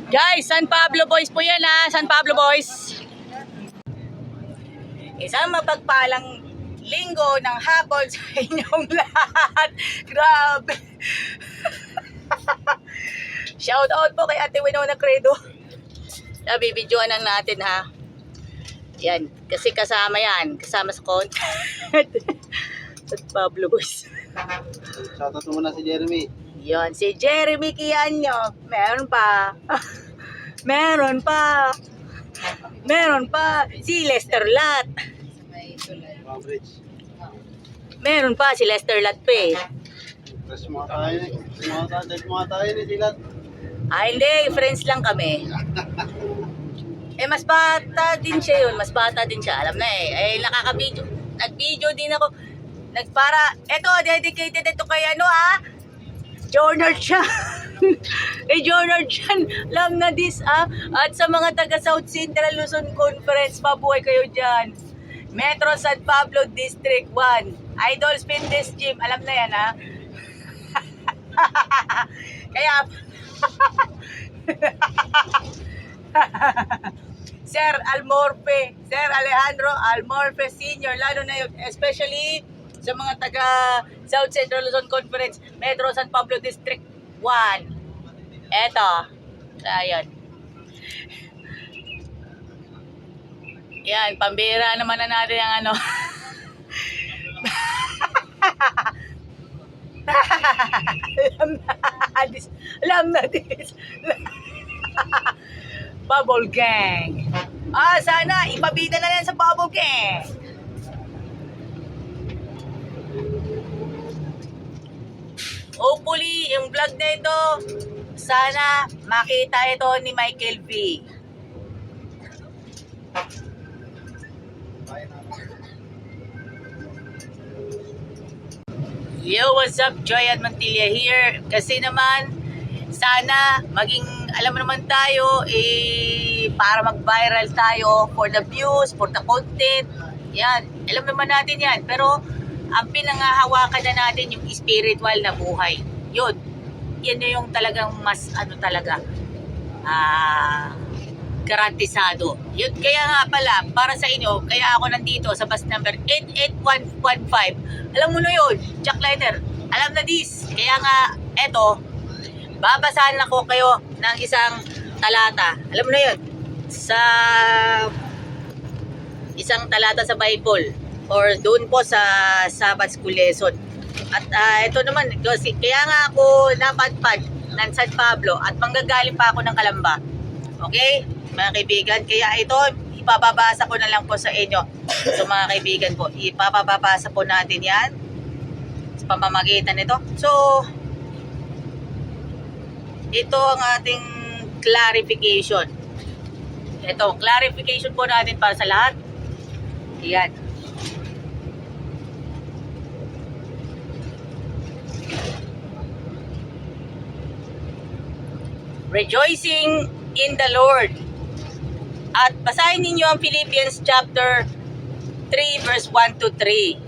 Guys, San Pablo Boys po yan ha. San Pablo Boys. Isang mapagpalang linggo ng hapon sa inyong lahat. Grabe. Shout out po kay Ate Winona Credo. Nabibidyoan lang natin ha. Yan. Kasi kasama yan. Kasama sa content. San Pablo Boys. Shoutout mo muna si Jeremy. Yan. Si Jeremy Kianyo. Meron pa. Meron pa. Meron pa. Si Lester Lat. Cambridge. Meron pa si Lester Lat pa eh. Tapos mga tayo ni. Mga tayo ni sila. Ah, hindi. Friends lang kami. Eh, mas bata din siya yun. Mas bata din siya. Alam na eh. Eh, nakaka-video. Nag-video din ako. Nagpara. Eto, dedicated ito kay ano ah. Joner siya. Eh, Joner Chan. Alam na this ah. At sa mga taga South Central Luzon Conference, mabuhay kayo dyan. Metro San Pablo District 1. Idol Fitness Gym. Alam na yan ha. Kaya Sir Almorfe, Sir Alejandro Almorfe Sr. Lalo na yun, especially sa mga taga South Central Luzon Conference, Metro San Pablo District 1. Eto. Ayan. Yan, pambira naman na natin ang ano. Alam na this. Bubble Gang. Ah, sana ipabida na lang sa Bubble Gang. Hopefully, yung vlog na ito, sana makita ito ni Michael V. Yo, what's up? Joy at Mantilla here. Kasi naman, sana maging, alam mo naman tayo, para mag-viral tayo for the views, for the content. Yan, alam naman natin yan. Pero, ang pinangahawakan na natin yung spiritual na buhay. Yun. Yan yung talagang mas, talaga, garantisado. Yun, kaya nga pala, para sa inyo, kaya ako nandito sa bus number 88115. Alam mo na yun, Jack Leiter. Alam na this. Kaya nga, eto, babasahan ako kayo ng isang talata. Alam mo na yun, sa isang talata sa Bible or doon po sa Sabbath School lesson. At ito naman, kaya nga ako napadpad ng San Pablo at manggagaling pa ako ng Calamba. Okay? Mga kaibigan, kaya ito, ipapabasa ko na lang po sa inyo. So mga kaibigan po, ipapabasa po natin yan sa pamamagitan nito. So, ito ang ating clarification. Ito, clarification po natin para sa lahat. Yan. Rejoicing in the Lord. At basahin ninyo ang Philippians chapter 3 verse 1 to 3.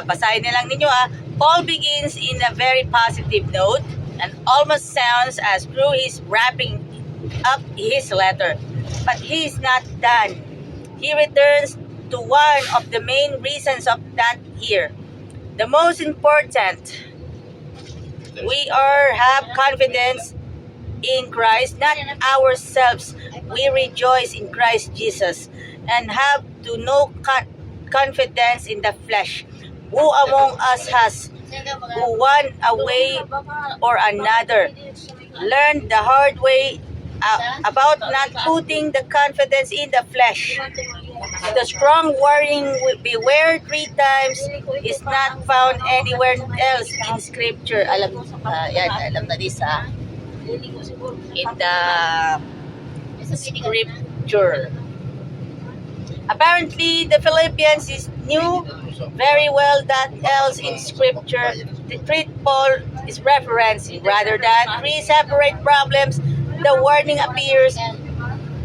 Basahin na lang ninyo Paul begins in a very positive note and almost sounds as through his wrapping up his letter. But he is not done. He returns to one of the main reasons of that here. The most important, we have confidence in Christ, not ourselves. We rejoice in Christ Jesus and have to no confidence in the flesh. Who among us has, who one way or another, learned the hard way about not putting the confidence in the flesh. The strong warning, beware 3 times, is not found anywhere else in Scripture. Alam na this in the Scripture. Apparently, the Philippians knew very well that else in Scripture the treat Paul is referencing. Rather than 3 separate problems, the warning appears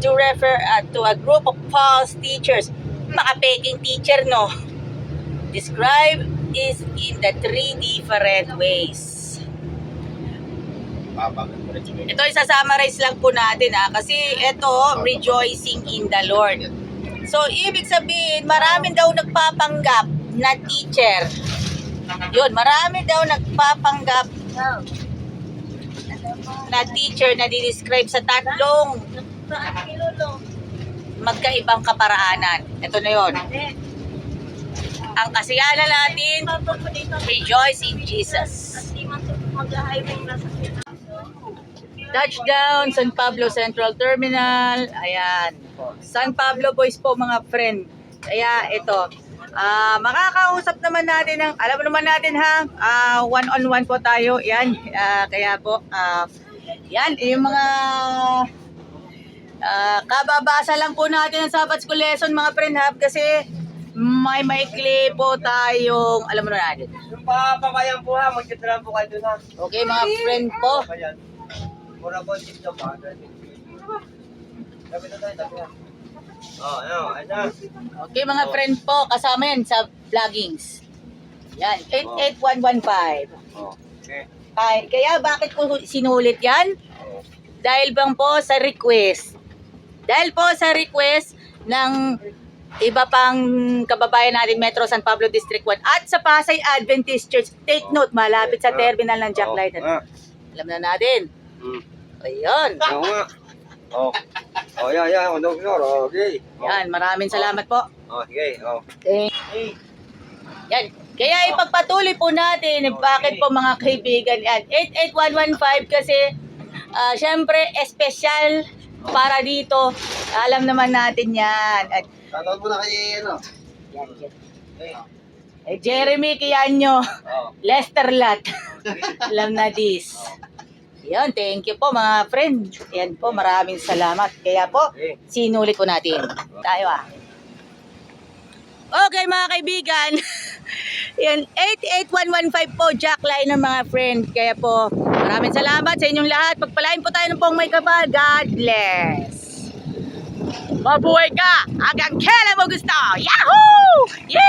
to refer to a group of false teachers. Mga peking teacher, no? Described is in the 3 different ways. Ito isa-summarize lang po natin kasi ito, rejoicing in the Lord. So, ibig sabihin, marami daw nagpapanggap na teacher. Yun, marami daw nagpapanggap na teacher na di-describe sa tatlong magkaibang kaparaanan. Ito na yun. Ang kasiyahan natin, rejoice in Jesus. Touchdown, San Pablo Central Terminal. Ayan. San Pablo boys po mga friend. Kaya ito, makakausap naman natin ng, alam naman natin ha, one-on-one po tayo. Yan, kaya po, yan, yung mga kababasa lang po natin ng Sabbath School lesson mga friend ha, kasi may maikli po tayong, alam mo na natin. Yung papabayan po ha, magtitira po kayo dun ha. Okay mga friend po. Papabayan. Mura po, tip job ha. Sabi na tayo, sabi na. Oh, ayun. Okay mga friend po, kasama yan sa vloggings. Yan, 88115. Oh, okay. Kaya bakit po sinulit yan? Dahil bang po sa request. Dahil po sa request ng iba pang kababayan natin, Metro San Pablo District 1 at sa Pasay Adventist Church. Take note, malapit sa terminal ng Jack Light. Alam na natin. Ayun. Oo nga. Oh. Oh, yeah. Oh, doktor. Okay. Yan, maraming salamat po. Oh, sige. Oh. Yan. Kaya ipagpatuloy po natin bakit po mga kaibigan yan. 88115 kasi syempre espesyal para dito. Alam naman natin yan. At Shoutout mo na kay, Jeremy Kianyo, Oh. Lester Lat. Alam na this. Yan, thank you po mga friend. Yan po, maraming salamat. Kaya po, sinulit po natin. Tayo Okay mga kaibigan. Yan, 88115 po, Jack Line ng mga friend. Kaya po, maraming salamat sa inyong lahat. Pagpalain po tayo ng pong may kapal. God bless. Mabuhay ka hanggang kailan mo gusto. Yahoo! Yeah!